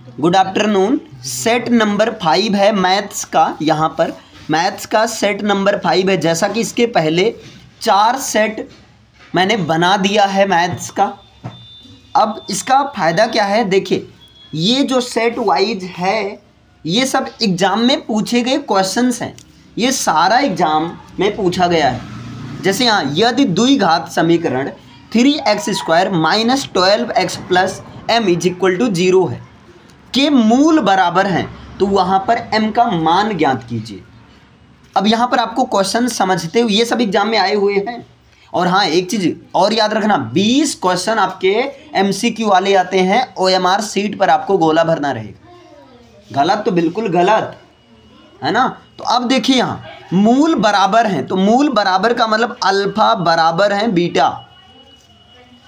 Good afternoon. Set number 5 है maths का, यहाँ पर मैथ्स का सेट नंबर 5 है। जैसा कि इसके पहले 4 सेट मैंने बना दिया है मैथ्स का। अब इसका फ़ायदा क्या है, देखिए ये जो सेट वाइज है ये सब एग्ज़ाम में पूछे गए क्वेश्चंस हैं, ये सारा एग्ज़ाम में पूछा गया है। जैसे यहाँ यदि द्विघात समीकरण 3x² minus 12x plus m is equal to 0 है के मूल बराबर हैं, तो वहाँ पर m का मान ज्ञात कीजिए। अब यहाँ पर आपको क्वेश्चन समझते हुए ये सब एग्जाम में आए हुए हैं। और हाँ, एक चीज़ और याद रखना, 20 क्वेश्चन आपके MCQ वाले आते हैं, OMR सीट पर आपको गोला भरना रहेगा। गलत तो बिल्कुल गलत है ना। तो अब देखिए यहाँ मूल बराबर हैं, तो मूल बराबर का मतलब अल्फा बराबर है बीटा।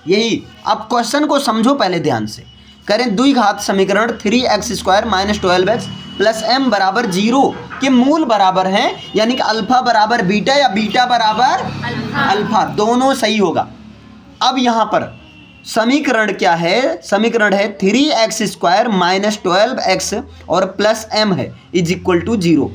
यही आप क्वेश्चन को समझो पहले ध्यान से। करें द्विघात समीकरण 3x² minus 12x plus m बराबर 0 के मूल बराबर हैं, यानी कि अल्फा बराबर बीटा या बीटा बराबर अल्फा, दोनों सही होगा। अब यहाँ पर समीकरण क्या है, समीकरण है 3x² माइनस 12x और प्लस m है इज इक्वल टू 0।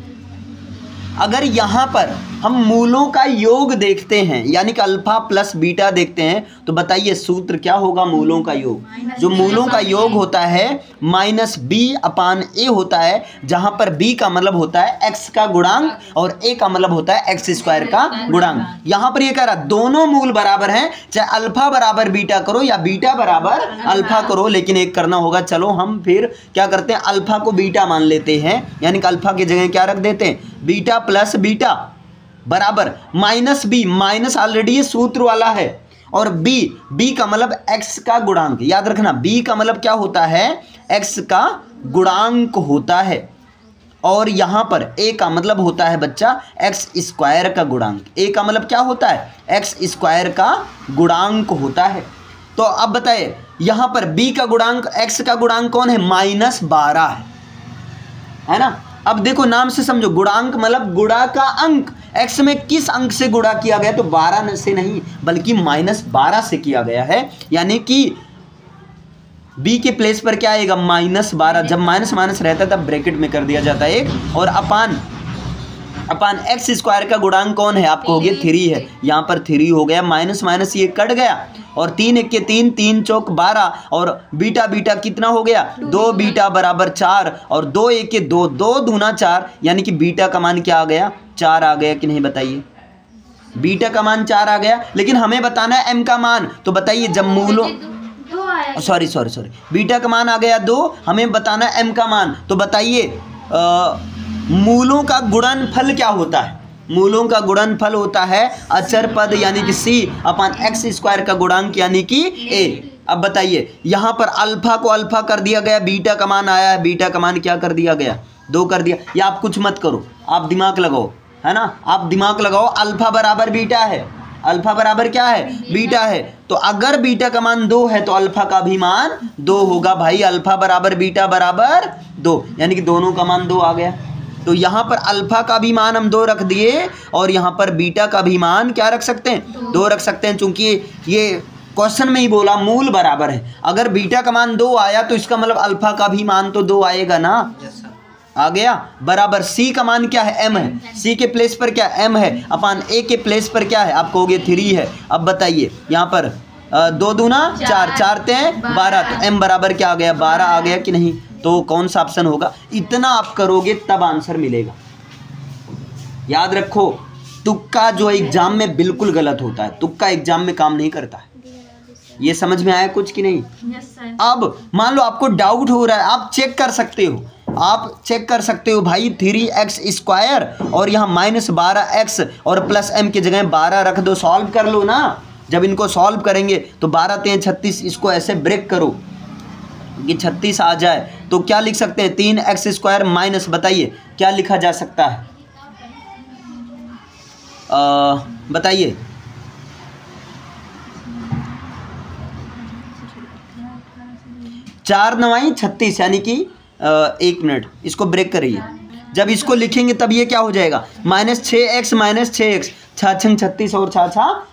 अगर यहाँ पर हम मूलों का योग देखते हैं, यानी कि अल्फा प्लस बीटा देखते हैं, तो बताइए सूत्र क्या होगा मूलों का योग। जो मूलों का योग होता है माइनस b अपान a होता है, जहाँ पर b का मतलब होता है x का गुणांक और a का मतलब होता है x² का गुणांक। यहाँ पर ये कह रहा दोनों मूल बराबर हैं, चाहे अल्फा बराबर बीटा करो या बीटा बराबर अल्फा करो, लेकिन एक करना होगा। चलो हम फिर क्या करते हैं, अल्फा को बीटा मान लेते हैं, यानी कि अल्फा की जगह क्या रख देते हैं, बीटा प्लस बीटा बराबर माइनस बी, माइनस ऑलरेडी ये सूत्र वाला है, और बी का मतलब x का गुणांक। याद रखना b का मतलब क्या होता है, x का गुणांक होता है, और यहाँ पर a का मतलब होता है बच्चा x² का गुणांक। a का मतलब क्या होता है, x² का गुणांक होता है। तो अब बताइए यहाँ पर b का गुणांक, x का गुणांक कौन है, -12 है ना। अब देखो नाम से समझो, गुणांक मतलब गुणा का अंक, x में किस अंक से गुणा किया गया, तो 12 से नहीं बल्कि -12 से किया गया है, यानी कि b के प्लेस पर क्या आएगा, -12। जब माइनस माइनस रहता है तब ब्रैकेट में कर दिया जाता है एक, और अपान x² का गुणांक कौन है, आपको हो गया 3 है, यहाँ पर 3 हो गया, माइनस माइनस ये कट गया, और 3 1 के 3, 3 चौक 12, और बीटा बीटा कितना हो गया, 2 बीटा बराबर 4, और 2 1 के 2, 2 दूना 4, यानी कि बीटा का मान क्या आ गया, 4 आ गया कि नहीं, बताइए। बीटा का मान 4 आ गया, लेकिन हमें बताना है m का मान, तो बताइए जब मूलों सॉरी बीटा का मान आ गया 2, हमें बताना है m का मान, तो बताइए मूलों का गुणनफल क्या होता है, मूलों का गुणनफल होता है अचर पद यानी कि c अपान x² का गुणांक यानी कि a। अब बताइए यहाँ पर अल्फा को अल्फा कर दिया गया, बीटा का मान आया है, बीटा का मान क्या कर दिया गया, 2 कर दिया। या आप कुछ मत करो, आप दिमाग लगाओ, है ना, आप दिमाग लगाओ। अल्फा बराबर बीटा है, अल्फा बराबर क्या है, बीटा है, तो अगर बीटा का मान 2 है तो अल्फा का भी मान 2 होगा भाई। अल्फा बराबर बीटा बराबर 2, यानी कि दोनों का मान 2 आ गया। तो यहाँ पर अल्फा का भी मान हम 2 रख दिए, और यहाँ पर बीटा का भी मान क्या रख सकते हैं, 2 रख सकते हैं, चूंकि ये क्वेश्चन में ही बोला मूल बराबर है। अगर बीटा का मान 2 आया तो इसका मतलब अल्फा का भी मान तो 2 आएगा ना, आ गया। बराबर सी का मान क्या है, m है, सी के प्लेस पर क्या m है, अपान a के प्लेस पर क्या है, आपको हो गया 3 है। अब बताइए यहाँ पर 2 दूना 4, 4 ते 12, तो m बराबर क्या आ गया, 12 आ गया कि नहीं। तो कौन सा ऑप्शन होगा, इतना आप करोगे तब आंसर मिलेगा। याद रखो, तुक्का जो एग्जाम में बिल्कुल गलत होता है, तुक्का एग्जाम में काम नहीं करता है। ये समझ में आया कुछ कि नहीं। अब मान लो आपको डाउट हो रहा है, आप चेक कर सकते हो, आप चेक कर सकते हो भाई 3x² और यहाँ -12x और प्लस m की जगह 12 रख दो, सॉल्व कर लो ना। जब इनको सॉल्व करेंगे तो 12 3 36, इसको ऐसे ब्रेक करो कि 36 आ जाए, तो क्या लिख सकते हैं, 3x² माइनस, बताइए क्या लिखा जा सकता है, बताइए। चार 9 36, यानी कि 1 मिनट, इसको ब्रेक करिए। जब इसको लिखेंगे तब ये क्या हो जाएगा, -6x छः छंग 36 और छः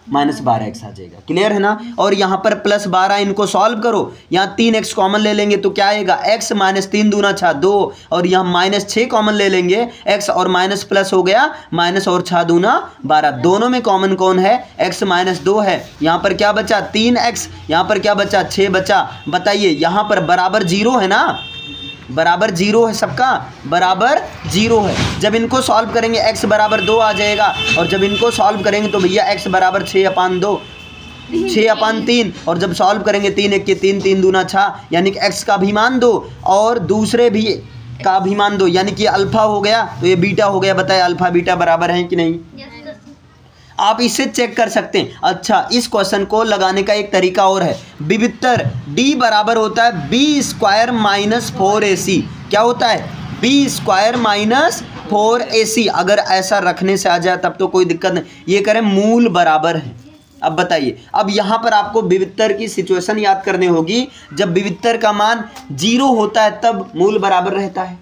-12x आ जाएगा। क्लियर है ना। और यहाँ पर +12 इनको सॉल्व करो, यहाँ 3x कॉमन ले लेंगे तो क्या आएगा x -3 दूना 6 2, और यहाँ -6 कॉमन ले लेंगे, x और माइनस प्लस हो गया माइनस और 6 दूना 12, दोनों में कॉमन कौन है x -2 है। यहाँ पर क्या बचा 3x, यहाँ पर क्या बचा 6 बचा। बताइए यहाँ पर बराबर 0 है ना, बराबर 0 है, सबका बराबर 0 है। जब इनको सॉल्व करेंगे x बराबर 2 आ जाएगा, और जब इनको सॉल्व करेंगे तो भैया x बराबर 6/2 6/3, और जब सॉल्व करेंगे 3 1 के 3 3 दूना 6, यानी कि x का भी मान दो और दूसरे भी का भी मान दो, यानी कि अल्फा हो गया तो ये बीटा हो गया। बताए अल्फा बीटा बराबर है कि नहीं। आप इसे चेक कर सकते हैं। अच्छा, इस क्वेश्चन को लगाने का एक तरीका और है। विवित्तर d बराबर होता है b² - 4ac। क्या होता है b² - 4ac। अगर ऐसा रखने से आ जाए तब तो कोई दिक्कत नहीं, ये करें मूल बराबर है। अब बताइए, अब यहाँ पर आपको विवित्तर की सिचुएशन याद करनी होगी। जब विवित्तर का मान 0 होता है तब मूल बराबर रहता है,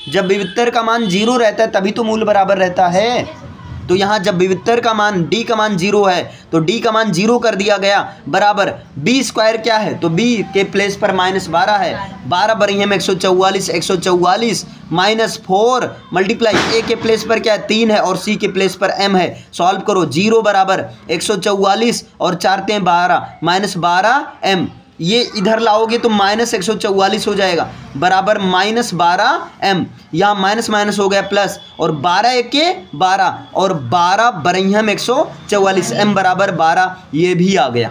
जब विवित्तर का मान 0 रहता है तभी तो मूल बराबर रहता है। तो यहाँ जब विवित्तर का मान d का मान 0 है तो d का मान 0 कर दिया गया, बराबर b² क्या है तो b के प्लेस पर -12 है, 12 बरी में 144 144 -4 मल्टीप्लाई a के प्लेस पर क्या है 3 है और c के प्लेस पर m है। सॉल्व करो, 0 बराबर 144 और 4 × 12 -12m, ये इधर लाओगे तो -144 हो जाएगा, बराबर -12m। यहाँ माइनस माइनस हो गया प्लस, और 12 1 के 12 और 12 बरहिया में 144, m बराबर 12, ये भी आ गया।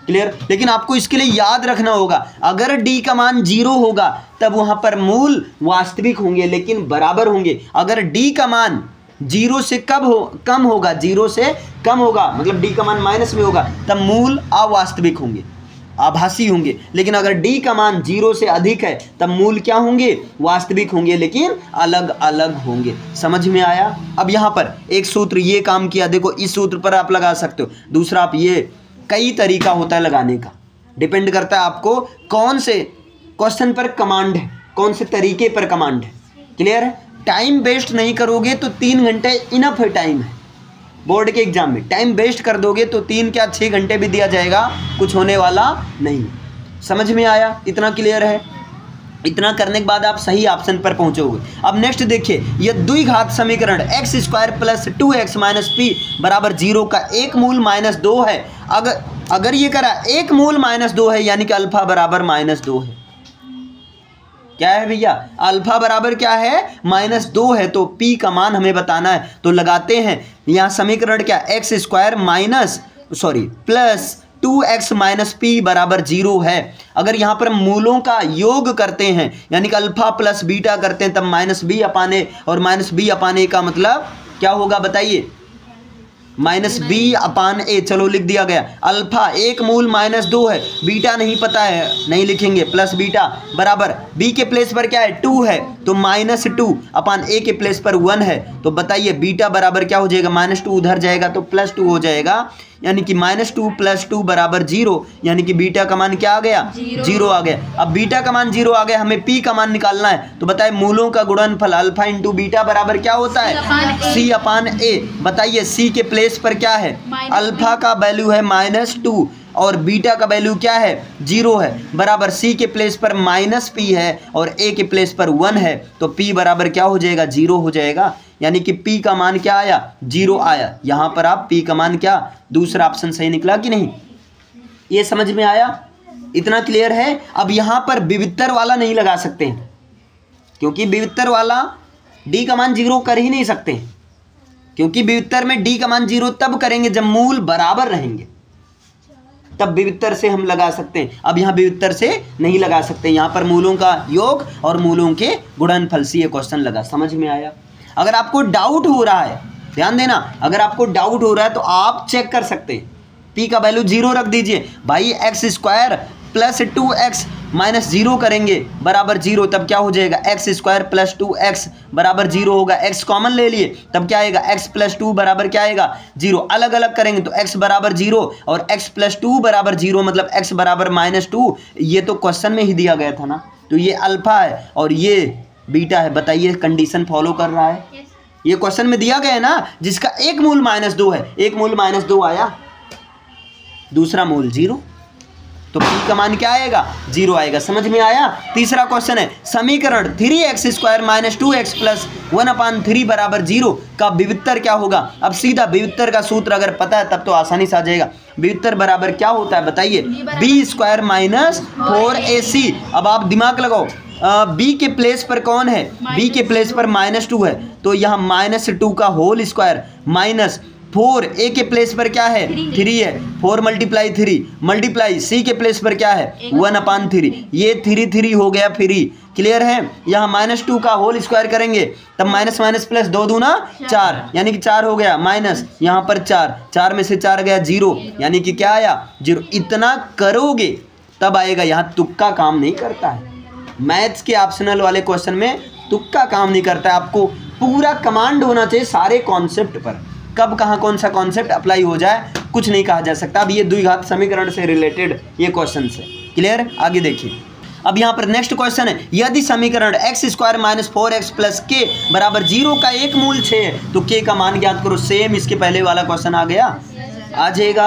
क्लियर। लेकिन आपको इसके लिए याद रखना होगा, अगर d का मान 0 होगा तब वहाँ पर मूल वास्तविक होंगे लेकिन बराबर होंगे। अगर d का मान 0 से कम होगा, 0 से कम होगा मतलब d का मान माइनस में होगा, तब मूल अवास्तविक होंगे, आभासी होंगे। लेकिन अगर d का मान 0 से अधिक है तब मूल क्या होंगे वास्तविक होंगे, लेकिन अलग अलग होंगे। समझ में आया। अब यहाँ पर एक सूत्र ये काम किया, देखो इस सूत्र पर आप लगा सकते हो, दूसरा आप ये, कई तरीका होता है लगाने का, डिपेंड करता है आपको कौन से क्वेश्चन पर कमांड है, कौन से तरीके पर कमांड है। क्लियर है। टाइम वेस्ट नहीं करोगे तो 3 घंटे इनफ है टाइम है। बोर्ड के एग्जाम में टाइम वेस्ट कर दोगे तो 3 क्या 6 घंटे भी दिया जाएगा, कुछ होने वाला नहीं। समझ में आया। इतना क्लियर है। इतना करने के बाद आप सही ऑप्शन पर पहुंचोगे। अब नेक्स्ट देखिए, यह द्विघात समीकरण x² + 2x - p बराबर 0 का एक मूल -2 है। अगर ये करा एक मूल -2 है यानी कि अल्फा बराबर -2 है। क्या है भैया, अल्फा बराबर क्या है -2 है, तो p का मान हमें बताना है। तो लगाते हैं यहाँ समीकरण क्या, x² + 2x - p बराबर 0 है। अगर यहाँ पर मूलों का योग करते हैं यानी कि अल्फा प्लस बीटा करते हैं तब -b/a, और -b/a का मतलब क्या होगा बताइए, -b/a। चलो लिख दिया गया। अल्फा एक मूल -2 है, बीटा नहीं पता है नहीं लिखेंगे, प्लस बीटा बराबर b के प्लेस पर क्या है 2 है तो -2/a के प्लेस पर 1 है। तो बताइए बीटा बराबर क्या हो जाएगा, -2 उधर जाएगा तो +2 हो जाएगा, यानी कि -2 + 2 बराबर 0, यानी कि बीटा का मान क्या आ गया 0 आ गया। अब बीटा का मान 0 आ गया, हमें p का मान निकालना है। तो बताइए मूलों का गुणनफल अल्फा × बीटा बराबर क्या होता है c/a। बताइए c के प्लेस पर क्या है, अल्फा का वैल्यू है -2 और बीटा का वैल्यू क्या है 0 है, बराबर c के प्लेस पर -p है और a के प्लेस पर 1 है, तो p बराबर क्या हो जाएगा 0 हो जाएगा, यानी कि p का मान क्या आया 0 आया। यहाँ पर आप p का मान क्या, दूसरा ऑप्शन सही निकला कि नहीं, ये समझ में आया। इतना क्लियर है। अब यहाँ पर विवित्तर वाला नहीं लगा सकते हैं, क्योंकि विवित्तर वाला d का मान 0 कर ही नहीं सकते, क्योंकि विवित्तर में d का मान 0 तब करेंगे जब मूल बराबर रहेंगे, तब विवित्तर से हम लगा सकते हैं। अब यहाँ विवित्तर से नहीं लगा सकते, यहाँ पर मूलों का योग और मूलों के गुणनफल से ये क्वेश्चन लगा। समझ में आया। अगर आपको डाउट हो रहा है, ध्यान देना, अगर आपको डाउट हो रहा है तो आप चेक कर सकते हैं, p का वैल्यू 0 रख दीजिए भाई, x² + 2x - 0 करेंगे बराबर 0, तब क्या हो जाएगा x² + 2x बराबर 0 होगा। x कॉमन ले लिए तब क्या आएगा, x + 2 बराबर क्या आएगा 0। अलग अलग करेंगे तो x बराबर 0 और x + 2 बराबर 0, मतलब x बराबर -2। ये तो क्वेश्चन में ही दिया गया था ना, तो ये अल्फा है और ये बीटा है। बताइए कंडीशन फॉलो कर रहा है ये क्वेश्चन में दिया गया है ना, जिसका एक मूल -2 है, एक मूल -2 आया, दूसरा मूल 0, तो p का मान क्या आएगा? 0 आएगा। समझ में आया? तीसरा क्वेश्चन है समीकरण 3x² - 2x + 1/3 = 0 का विवित्तर क्या होगा? अब सीधा विवित्तर का सूत्र अगर पता है तब तो आसानी से आ जाएगा। विवित्तर बराबर क्या होता है बताइए? b² - 4ac। अब आप दिमाग लगाओ, b के प्लेस पर कौन है? b के प्लेस पर -2 है, तो यहाँ -2 का होल स्क्वायर माइनस 4, a के प्लेस पर क्या है? 3 है, 4 × 3 मल्टीप्लाई c के प्लेस पर क्या है? 1/3। ये 3 हो गया फ्री। क्लियर है? यहाँ -2 का होल स्क्वायर करेंगे तब माइनस माइनस प्लस 2 दूना 4, यानी कि 4 हो गया, माइनस यहाँ पर 4 में से 4 गया 0, यानी कि क्या आया? 0। इतना करोगे तब आएगा। यहाँ तुक्का काम नहीं करता है। मैथ्स के ऑप्शनल वाले क्वेश्चन में तुक्का काम नहीं करता है। आपको पूरा कमांड होना चाहिए सारे कॉन्सेप्ट पर, कब कहाँ कौन सा कॉन्सेप्ट अप्लाई हो जाए कुछ नहीं कहा जा सकता। अब ये द्विघात समीकरण से रिलेटेड ये क्वेश्चन है। क्लियर? आगे देखिए। अब यहाँ पर नेक्स्ट क्वेश्चन है, यदि समीकरण x² - 4x + k = 0 का एक मूल 6 है तो k का मान ज्ञात करो। सेम इसके पहले वाला क्वेश्चन आ गया, आ जाएगा।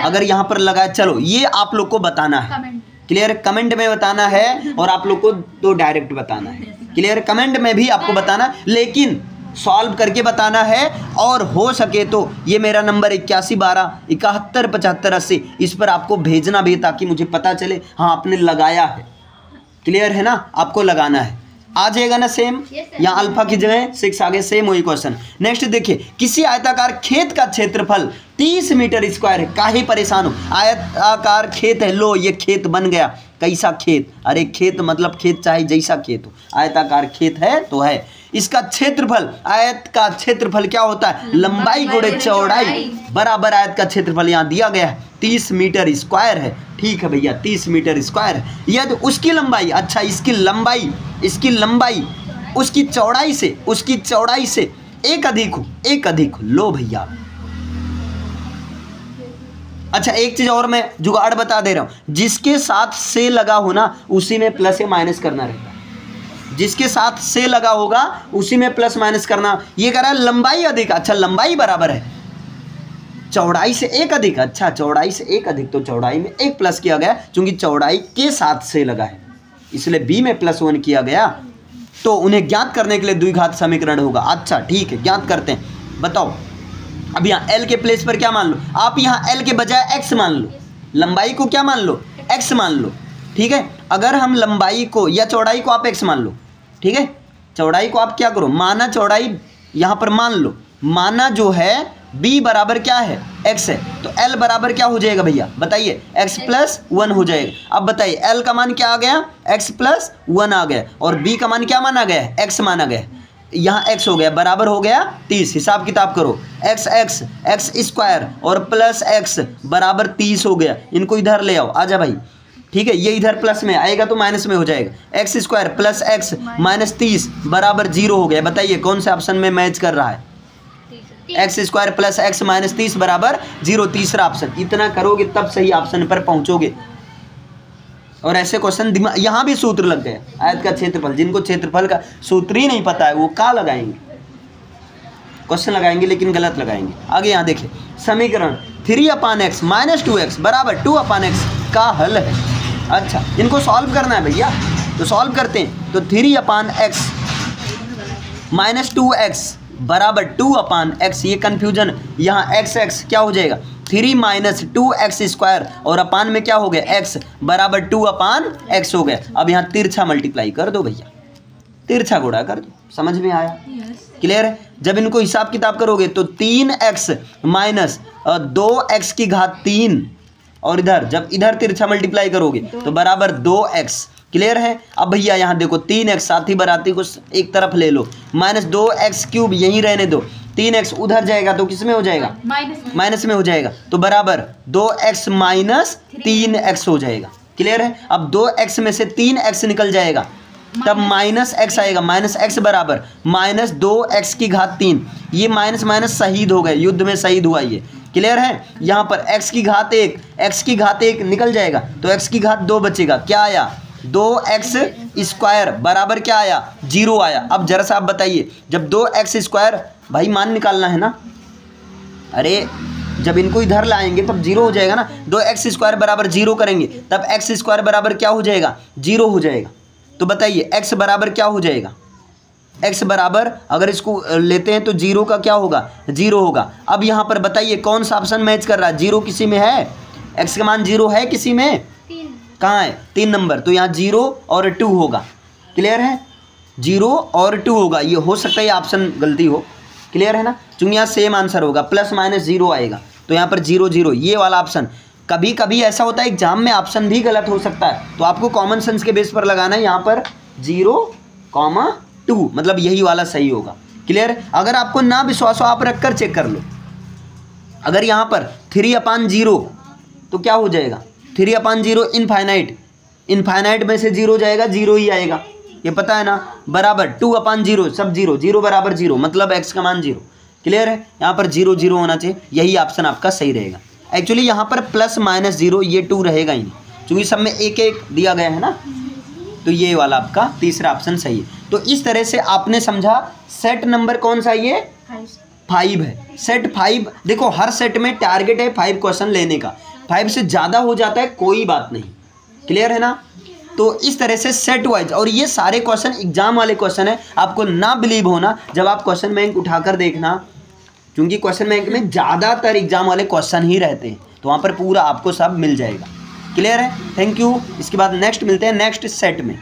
अगर यहाँ पर लगा, चलो ये आप लोग को बताना है। क्लियर? कमेंट में बताना है और आप लोग को तो डायरेक्ट बताना है। क्लियर? कमेंट में भी आपको बताना, लेकिन सॉल्व करके बताना है। और हो सके तो ये मेरा नंबर 8112 71 75 80 इस पर आपको भेजना भी, ताकि मुझे पता चले हाँ आपने लगाया है। क्लियर है ना? आपको लगाना है, आ जाएगा ना सेम। यहाँ अल्फा की जगह 6 आगे, सेम वही क्वेश्चन। नेक्स्ट देखिए, किसी आयताकार खेत का क्षेत्रफल 30 मीटर स्क्वायर है। काहे परेशान हो? आयताकार खेत है, लो ये खेत बन गया। कैसा खेत? अरे खेत मतलब खेत चाहे जैसा खेत हो, आयताकार खेत है तो है। इसका क्षेत्रफल, आयत का क्षेत्रफल क्या होता है? लंबाई गुणे चौड़ाई बराबर आयत का क्षेत्रफल यहाँ दिया गया है 30 मीटर स्क्वायर है। ठीक है भैया, 30 मीटर स्क्वायर है। यदि उसकी लंबाई, अच्छा इसकी लंबाई उसकी चौड़ाई से एक अधिक हो, लो भैया। अच्छा एक चीज और मैं जुगाड़ बता दे रहा हूं, जिसके साथ से लगा हो ना उसी में प्लस या माइनस करना रहता है। जिसके साथ से लगा होगा उसी में प्लस माइनस करना। ये कह रहा है लंबाई अधिक, अच्छा लंबाई बराबर है चौड़ाई से एक अधिक। अच्छा चौड़ाई से एक अधिक, तो चौड़ाई में एक प्लस किया गया क्योंकि चौड़ाई के साथ से लगा है, इसलिए बी में +1 किया गया। तो उन्हें ज्ञात करने के लिए द्विघात समीकरण होगा। अच्छा ठीक है, ज्ञात करते हैं। बताओ, अब यहाँ एल के प्लेस पर क्या मान लो आप? यहाँ एल के बजाय एक्स मान लो, लंबाई को क्या मान लो? एक्स मान लो। ठीक है, अगर हम लंबाई को या चौड़ाई को आप एक्स मान लो, ठीक है, चौड़ाई को आप क्या करो? माना चौड़ाई यहाँ पर मान लो, माना जो है b बराबर क्या है? x है, तो l बराबर क्या हो जाएगा भैया बताइए? x + 1 हो जाएगा। अब बताइए l का मान क्या आ गया? x + 1 आ गया, और b का मान क्या माना गया? x माना गया। यहाँ x हो गया, बराबर हो गया 30। हिसाब किताब करो, x² और प्लस x बराबर 30 हो गया। इनको इधर ले आओ, आजा भाई। ठीक है, ये इधर प्लस में आएगा तो माइनस में हो जाएगा। x² + x - 30 बराबर 0 हो गया। बताइए कौन से ऑप्शन में मैच कर रहा है? x² + x - 30 बराबर 0, तीसरा ऑप्शन। इतना करोगे तब सही ऑप्शन पर पहुंचोगे। और ऐसे क्वेश्चन दिमाग, यहाँ भी सूत्र लग गए। आयत का क्षेत्रफल, जिनको क्षेत्रफल का सूत्र ही नहीं पता है वो क्या लगाएंगे? क्वेश्चन लगाएंगे लेकिन गलत लगाएंगे। आगे यहाँ देखिए, समीकरण 3/x - 2x बराबर 2/x का हल है। अच्छा, इनको सॉल्व करना है भैया, तो सॉल्व करते हैं। तो 3/x - 2x बराबर 2/x, ये कन्फ्यूजन, यहाँ x क्या हो जाएगा? 3 - 2x² और अपान में क्या हो गया? x बराबर 2/x हो गया। अब यहाँ तिरछा मल्टीप्लाई कर दो भैया, तिरछा गुणा कर दो। समझ में आया? क्लियर है? जब इनको हिसाब किताब करोगे तो 3x - 2x की घात 3, और इधर जब इधर तिरछा मल्टीप्लाई करोगे तो बराबर 2x। क्लियर है? अब भैया यहाँ देखो 3x साथी बराती को एक तरफ ले लो, -2x³ यहीं रहने दो। 3x उधर जाएगा तो किस में हो जाएगा? माइनस में हो जाएगा, तो बराबर 2x - 3x हो जाएगा। क्लियर है? अब 2x में से 3x निकल जाएगा तब -x आएगा। -x बराबर -2x की घात 3। ये माइनस शहीद हो गए, युद्ध में शहीद हुआ ये। क्लियर है? यहाँ पर x की घात 1 निकल जाएगा तो x की घात 2 बचेगा। क्या आया? 2x² बराबर क्या आया, 0 आया। अब जरा सा आप बताइए, जब 2x² भाई मान निकालना है ना, अरे जब इनको इधर लाएंगे तब 0 हो जाएगा ना। 2x² बराबर 0 करेंगे तब x² बराबर क्या हो जाएगा, 0 हो जाएगा। तो बताइए x बराबर क्या हो जाएगा, x बराबर अगर इसको लेते हैं तो 0 का क्या होगा, 0 होगा। अब यहाँ पर बताइए कौन सा ऑप्शन मैच कर रहा है, 0 किसी में है, x का मान 0 है किसी में, कहाँ है, 3 नंबर, तो यहाँ 0 और 2 होगा। क्लियर है, 0 और 2 होगा। ये हो सकता है ये ऑप्शन गलती हो, क्लियर है ना, क्योंकि यहाँ सेम आंसर होगा, +-0 आएगा, तो यहाँ पर 0 0 ये वाला ऑप्शन। कभी कभी ऐसा होता है एग्जाम में ऑप्शन भी गलत हो सकता है, तो आपको कॉमन सेंस के बेस पर लगाना है। यहाँ पर 0,2 मतलब यही वाला सही होगा। क्लियर है, अगर आपको ना विश्वास हो आप रख कर चेक कर लो। अगर यहाँ पर 3/0 तो क्या हो जाएगा, 3/0 इनफाइनाइट में से 0 जाएगा, 0 ही आएगा, ये पता है ना, बराबर 2/0 सब 0, 0 बराबर 0 मतलब x का मान 0। क्लियर है, यहाँ पर 0 0 होना चाहिए, यही ऑप्शन आपका सही रहेगा। एक्चुअली यहाँ पर +-0 ये 2 रहेगा ही नहीं, क्योंकि सब में 1 1 दिया गया है ना, तो ये वाला आपका तीसरा ऑप्शन सही है। तो इस तरह से आपने समझा सेट नंबर कौन सा, ये 5 है। सेट 5, देखो हर सेट में टारगेट है 5 क्वेश्चन लेने का, 5 से ज़्यादा हो जाता है कोई बात नहीं। क्लियर है ना, तो इस तरह से सेट वाइज, और ये सारे क्वेश्चन एग्जाम वाले क्वेश्चन है, आपको ना बिलीव होना जब आप क्वेश्चन बैंक उठाकर देखना, क्योंकि क्वेश्चन बैंक में ज़्यादातर एग्जाम वाले क्वेश्चन ही रहते हैं, तो वहाँ पर पूरा आपको सब मिल जाएगा। क्लियर है, थैंक यू। इसके बाद नेक्स्ट मिलते हैं नेक्स्ट सेट में।